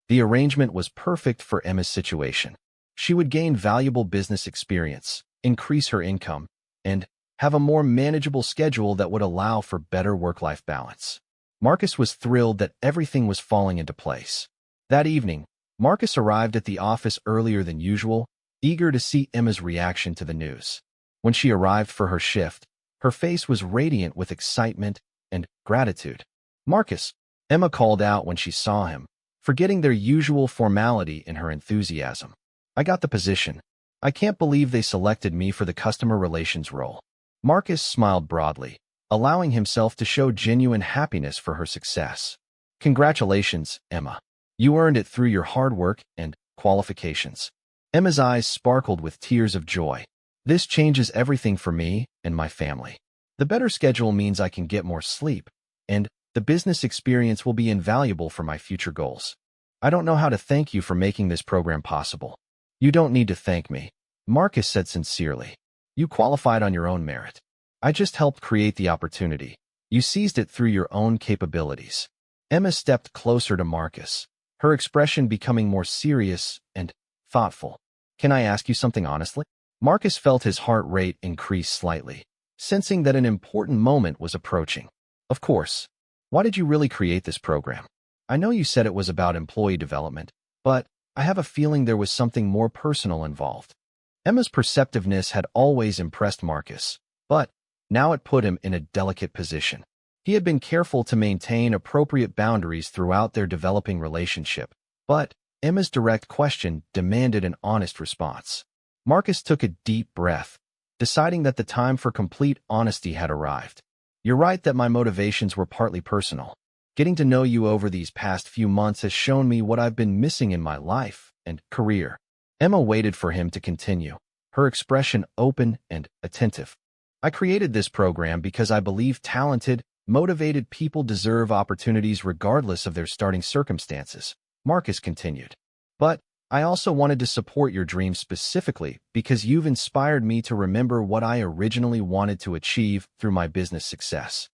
The arrangement was perfect for Emma's situation. She would gain valuable business experience, increase her income, and have a more manageable schedule that would allow for better work-life balance. Marcus was thrilled that everything was falling into place. That evening, Marcus arrived at the office earlier than usual, eager to see Emma's reaction to the news. When she arrived for her shift, her face was radiant with excitement and gratitude. "Marcus," Emma called out when she saw him, forgetting their usual formality in her enthusiasm. "I got the position. I can't believe they selected me for the customer relations role." Marcus smiled broadly, allowing himself to show genuine happiness for her success. "Congratulations, Emma. You earned it through your hard work and qualifications." Emma's eyes sparkled with tears of joy. "This changes everything for me and my family. The better schedule means I can get more sleep, and the business experience will be invaluable for my future goals. I don't know how to thank you for making this program possible." "You don't need to thank me," Marcus said sincerely. "You qualified on your own merit. I just helped create the opportunity. You seized it through your own capabilities." Emma stepped closer to Marcus, her expression becoming more serious and thoughtful. "Can I ask you something honestly?" Marcus felt his heart rate increase slightly, sensing that an important moment was approaching. "Of course. Why did you really create this program? I know you said it was about employee development, but I have a feeling there was something more personal involved." Emma's perceptiveness had always impressed Marcus, but now it put him in a delicate position. He had been careful to maintain appropriate boundaries throughout their developing relationship, but Emma's direct question demanded an honest response. Marcus took a deep breath, deciding that the time for complete honesty had arrived. "You're right that my motivations were partly personal. Getting to know you over these past few months has shown me what I've been missing in my life and career." Emma waited for him to continue, her expression open and attentive. "I created this program because I believe talented, motivated people deserve opportunities regardless of their starting circumstances," Marcus continued. "But I also wanted to support your dreams specifically because you've inspired me to remember what I originally wanted to achieve through my business success."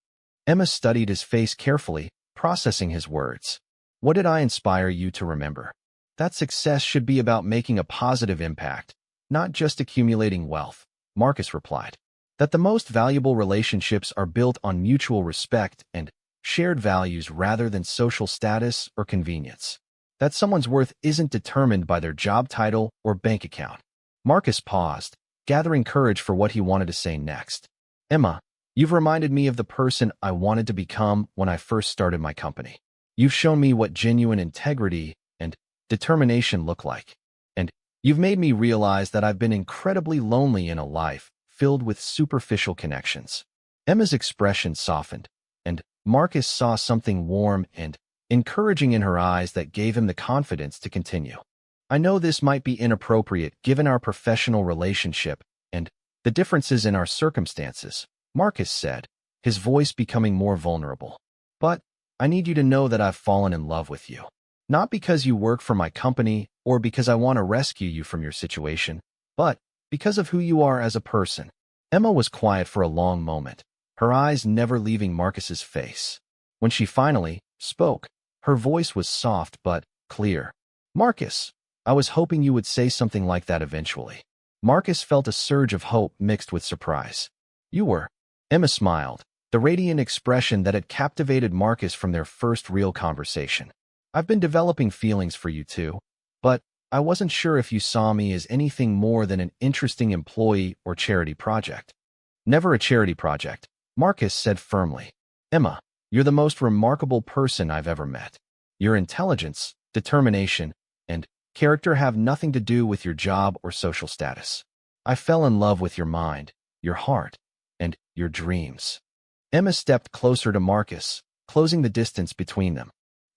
Emma studied his face carefully, processing his words. "What did I inspire you to remember?" "That success should be about making a positive impact, not just accumulating wealth," Marcus replied. "That the most valuable relationships are built on mutual respect and shared values rather than social status or convenience. That someone's worth isn't determined by their job title or bank account." Marcus paused, gathering courage for what he wanted to say next. "Emma, you've reminded me of the person I wanted to become when I first started my company. You've shown me what genuine integrity and determination look like. And you've made me realize that I've been incredibly lonely in a life filled with superficial connections." Emma's expression softened, and Marcus saw something warm and encouraging in her eyes that gave him the confidence to continue. "I know this might be inappropriate given our professional relationship and the differences in our circumstances," Marcus said, his voice becoming more vulnerable. "But I need you to know that I've fallen in love with you. Not because you work for my company or because I want to rescue you from your situation, but because of who you are as a person." Emma was quiet for a long moment, her eyes never leaving Marcus's face. When she finally spoke, Her voice was soft but clear. Marcus, I was hoping you would say something like that eventually. Marcus felt a surge of hope mixed with surprise. You were. Emma smiled, the radiant expression that had captivated Marcus from their first real conversation. I've been developing feelings for you too, but I wasn't sure if you saw me as anything more than an interesting employee or charity project. Never a charity project, Marcus said firmly. Emma, you're the most remarkable person I've ever met. Your intelligence, determination, and character have nothing to do with your job or social status. I fell in love with your mind, your heart, and your dreams. Emma stepped closer to Marcus, closing the distance between them.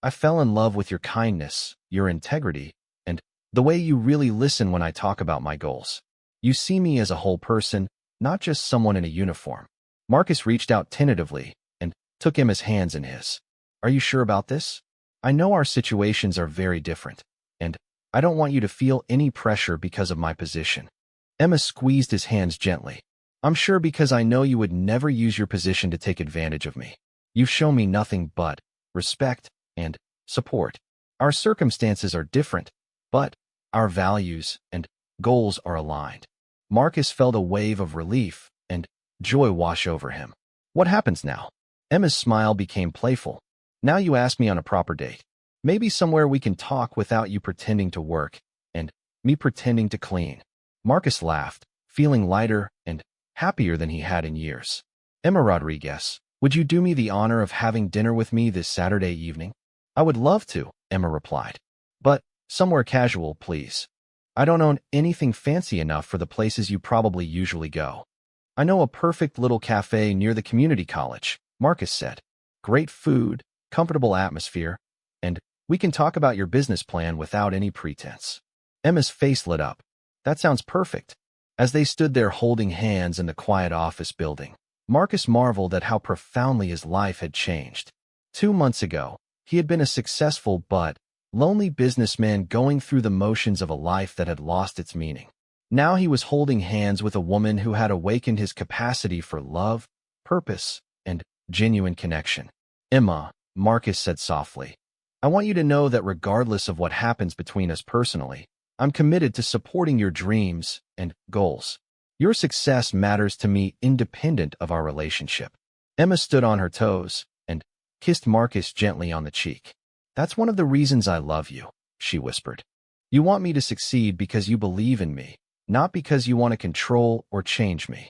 I fell in love with your kindness, your integrity, and the way you really listen when I talk about my goals. You see me as a whole person, not just someone in a uniform. Marcus reached out tentatively and took Emma's hands in his. Are you sure about this? I know our situations are very different, and I don't want you to feel any pressure because of my position. Emma squeezed his hands gently. I'm sure because I know you would never use your position to take advantage of me. You've shown me nothing but respect and support. Our circumstances are different, but our values and goals are aligned. Marcus felt a wave of relief and joy wash over him. What happens now? Emma's smile became playful. Now you ask me on a proper date. Maybe somewhere we can talk without you pretending to work and me pretending to clean. Marcus laughed, feeling lighter and happier than he had in years. Emma Rodriguez, would you do me the honor of having dinner with me this Saturday evening? I would love to, Emma replied. But somewhere casual, please. I don't own anything fancy enough for the places you probably usually go. I know a perfect little cafe near the community college, Marcus said. Great food, comfortable atmosphere, and we can talk about your business plan without any pretense. Emma's face lit up. That sounds perfect. As they stood there holding hands in the quiet office building, Marcus marveled at how profoundly his life had changed. 2 months ago, he had been a successful but lonely businessman going through the motions of a life that had lost its meaning. Now he was holding hands with a woman who had awakened his capacity for love, purpose, and genuine connection. Emma, Marcus said softly, I want you to know that regardless of what happens between us personally, I'm committed to supporting your dreams and goals. Your success matters to me independent of our relationship. Emma stood on her toes and kissed Marcus gently on the cheek. That's one of the reasons I love you, she whispered. You want me to succeed because you believe in me, not because you want to control or change me.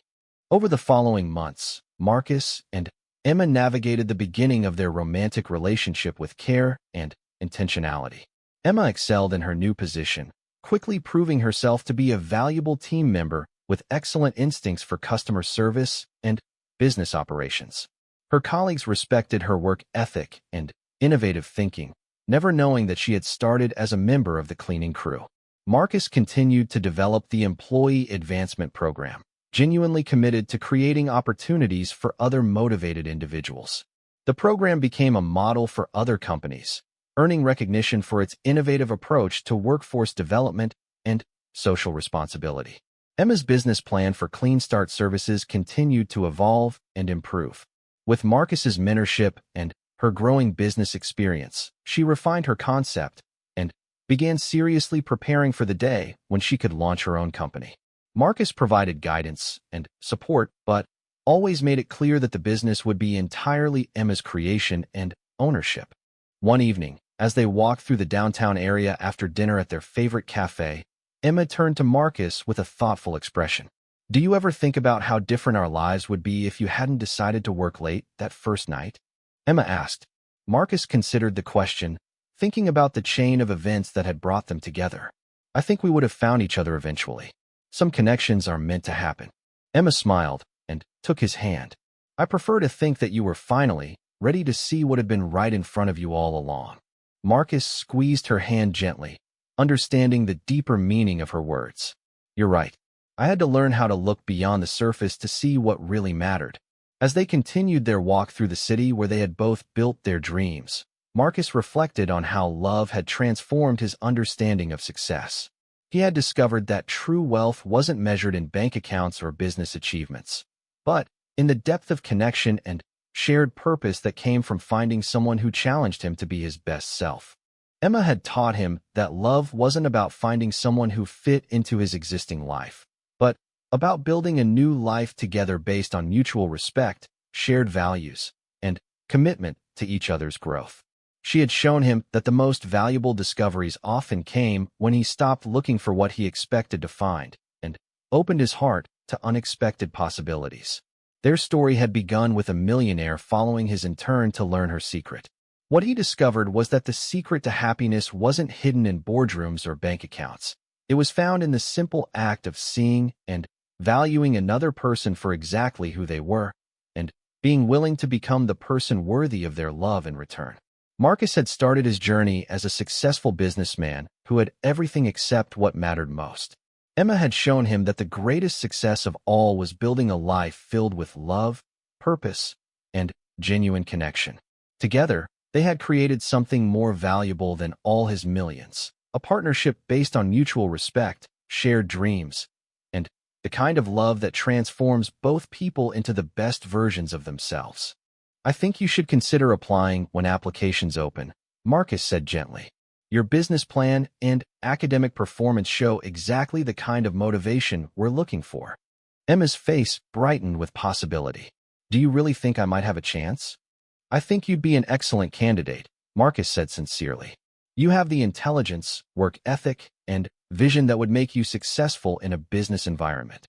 Over the following months, Marcus and Emma navigated the beginning of their romantic relationship with care and intentionality. Emma excelled in her new position, quickly proving herself to be a valuable team member with excellent instincts for customer service and business operations. Her colleagues respected her work ethic and innovative thinking, never knowing that she had started as a member of the cleaning crew. Marcus continued to develop the Employee Advancement Program, genuinely committed to creating opportunities for other motivated individuals. The program became a model for other companies, earning recognition for its innovative approach to workforce development and social responsibility. Emma's business plan for Clean Start services continued to evolve and improve. With Marcus's mentorship and her growing business experience, she refined her concept and began seriously preparing for the day when she could launch her own company. Marcus provided guidance and support, but always made it clear that the business would be entirely Emma's creation and ownership. One evening, as they walked through the downtown area after dinner at their favorite cafe, Emma turned to Marcus with a thoughtful expression. Do you ever think about how different our lives would be if you hadn't decided to work late that first night? Emma asked. Marcus considered the question, thinking about the chain of events that had brought them together. I think we would have found each other eventually. Some connections are meant to happen. Emma smiled and took his hand. I prefer to think that you were finally ready to see what had been right in front of you all along. Marcus squeezed her hand gently, understanding the deeper meaning of her words. You're right. I had to learn how to look beyond the surface to see what really mattered. As they continued their walk through the city where they had both built their dreams, Marcus reflected on how love had transformed his understanding of success. He had discovered that true wealth wasn't measured in bank accounts or business achievements, but in the depth of connection and shared purpose that came from finding someone who challenged him to be his best self. Emma had taught him that love wasn't about finding someone who fit into his existing life, but about building a new life together based on mutual respect, shared values, and commitment to each other's growth. She had shown him that the most valuable discoveries often came when he stopped looking for what he expected to find and opened his heart to unexpected possibilities. Their story had begun with a millionaire following his intern to learn her secret. What he discovered was that the secret to happiness wasn't hidden in boardrooms or bank accounts. It was found in the simple act of seeing and valuing another person for exactly who they were, and being willing to become the person worthy of their love in return. Marcus had started his journey as a successful businessman who had everything except what mattered most. Emma had shown him that the greatest success of all was building a life filled with love, purpose, and genuine connection. Together, they had created something more valuable than all his millions, a partnership based on mutual respect, shared dreams, and the kind of love that transforms both people into the best versions of themselves. "I think you should consider applying when applications open," Marcus said gently. "Your business plan and academic performance show exactly the kind of motivation we're looking for." Emma's face brightened with possibility. "Do you really think I might have a chance?" "I think you'd be an excellent candidate," Marcus said sincerely. "You have the intelligence, work ethic, and vision that would make you successful in a business environment."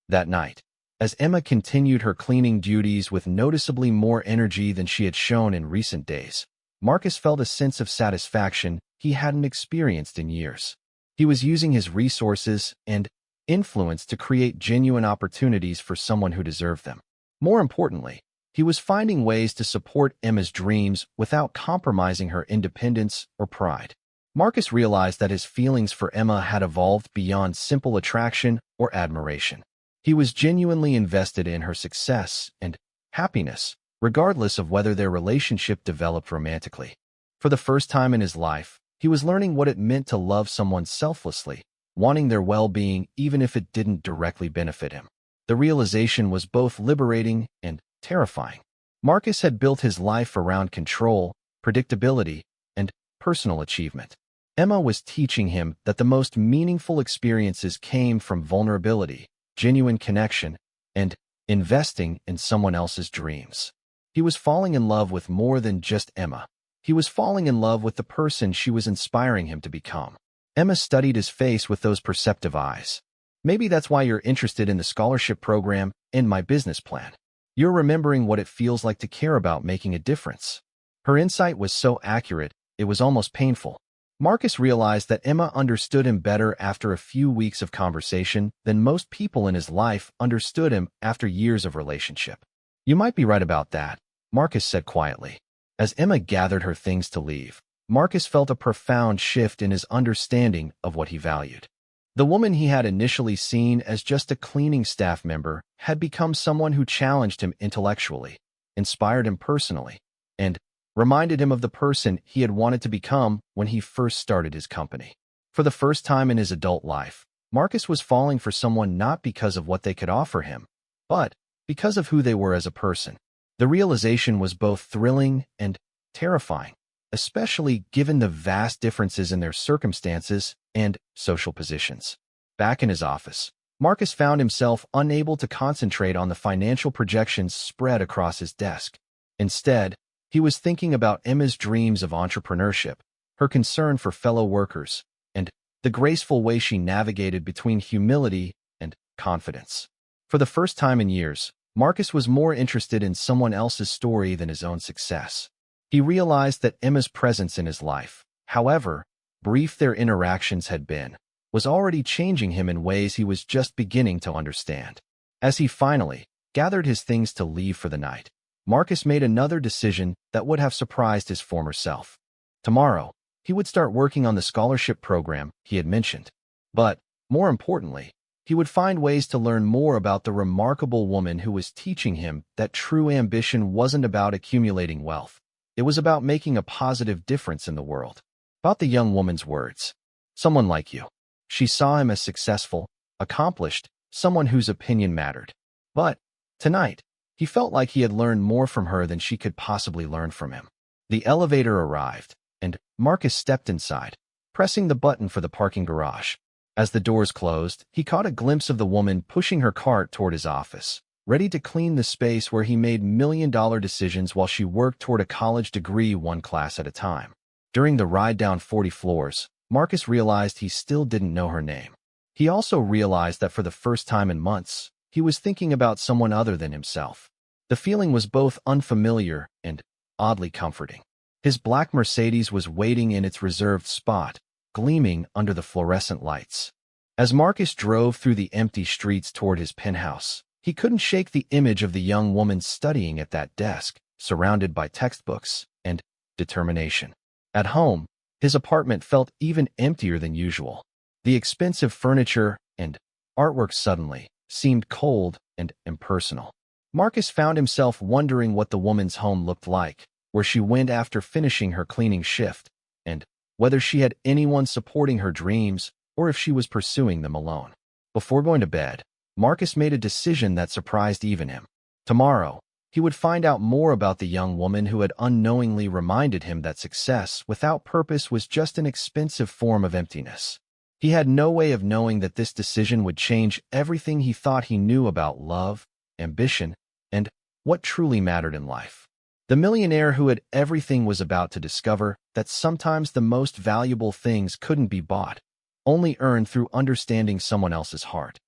That night, as Emma continued her cleaning duties with noticeably more energy than she had shown in recent days, Marcus felt a sense of satisfaction he hadn't experienced in years. He was using his resources and influence to create genuine opportunities for someone who deserved them. More importantly, he was finding ways to support Emma's dreams without compromising her independence or pride. Marcus realized that his feelings for Emma had evolved beyond simple attraction or admiration. He was genuinely invested in her success and happiness, regardless of whether their relationship developed romantically. For the first time in his life, he was learning what it meant to love someone selflessly, wanting their well-being even if it didn't directly benefit him. The realization was both liberating and terrifying. Marcus had built his life around control, predictability, and personal achievement. Emma was teaching him that the most meaningful experiences came from vulnerability, genuine connection, and investing in someone else's dreams. He was falling in love with more than just Emma. He was falling in love with the person she was inspiring him to become. Emma studied his face with those perceptive eyes. "Maybe that's why you're interested in the scholarship program and my business plan. You're remembering what it feels like to care about making a difference." Her insight was so accurate, it was almost painful. Marcus realized that Emma understood him better after a few weeks of conversation than most people in his life understood him after years of relationship. "You might be right about that," Marcus said quietly. As Emma gathered her things to leave, Marcus felt a profound shift in his understanding of what he valued. The woman he had initially seen as just a cleaning staff member had become someone who challenged him intellectually, inspired him personally, and reminded him of the person he had wanted to become when he first started his company. For the first time in his adult life, Marcus was falling for someone not because of what they could offer him, but because of who they were as a person. The realization was both thrilling and terrifying, especially given the vast differences in their circumstances and social positions. Back in his office, Marcus found himself unable to concentrate on the financial projections spread across his desk. Instead, he was thinking about Emma's dreams of entrepreneurship, her concern for fellow workers, and the graceful way she navigated between humility and confidence. For the first time in years, Marcus was more interested in someone else's story than his own success. He realized that Emma's presence in his life, however brief their interactions had been, was already changing him in ways he was just beginning to understand. As he finally gathered his things to leave for the night, Marcus made another decision that would have surprised his former self. Tomorrow, he would start working on the scholarship program he had mentioned. But, more importantly, he would find ways to learn more about the remarkable woman who was teaching him that true ambition wasn't about accumulating wealth. It was about making a positive difference in the world. About the young woman's words, "Someone like you." She saw him as successful, accomplished, someone whose opinion mattered. But, tonight, He felt like he had learned more from her than she could possibly learn from him. The elevator arrived, and Marcus stepped inside, pressing the button for the parking garage. As the doors closed, he caught a glimpse of the woman pushing her cart toward his office, ready to clean the space where he made million-dollar decisions while she worked toward a college degree one class at a time. During the ride down 40 floors, Marcus realized he still didn't know her name. He also realized that for the first time in months, he was thinking about someone other than himself. The feeling was both unfamiliar and oddly comforting. His black Mercedes was waiting in its reserved spot, gleaming under the fluorescent lights. As Marcus drove through the empty streets toward his penthouse, he couldn't shake the image of the young woman studying at that desk, surrounded by textbooks and determination. At home, his apartment felt even emptier than usual. The expensive furniture and artwork suddenly seemed cold and impersonal. Marcus found himself wondering what the woman's home looked like, where she went after finishing her cleaning shift, and whether she had anyone supporting her dreams or if she was pursuing them alone. Before going to bed, Marcus made a decision that surprised even him. Tomorrow, he would find out more about the young woman who had unknowingly reminded him that success without purpose was just an expensive form of emptiness. He had no way of knowing that this decision would change everything he thought he knew about love, ambition, and what truly mattered in life. The millionaire who had everything was about to discover that sometimes the most valuable things couldn't be bought, only earned through understanding someone else's heart.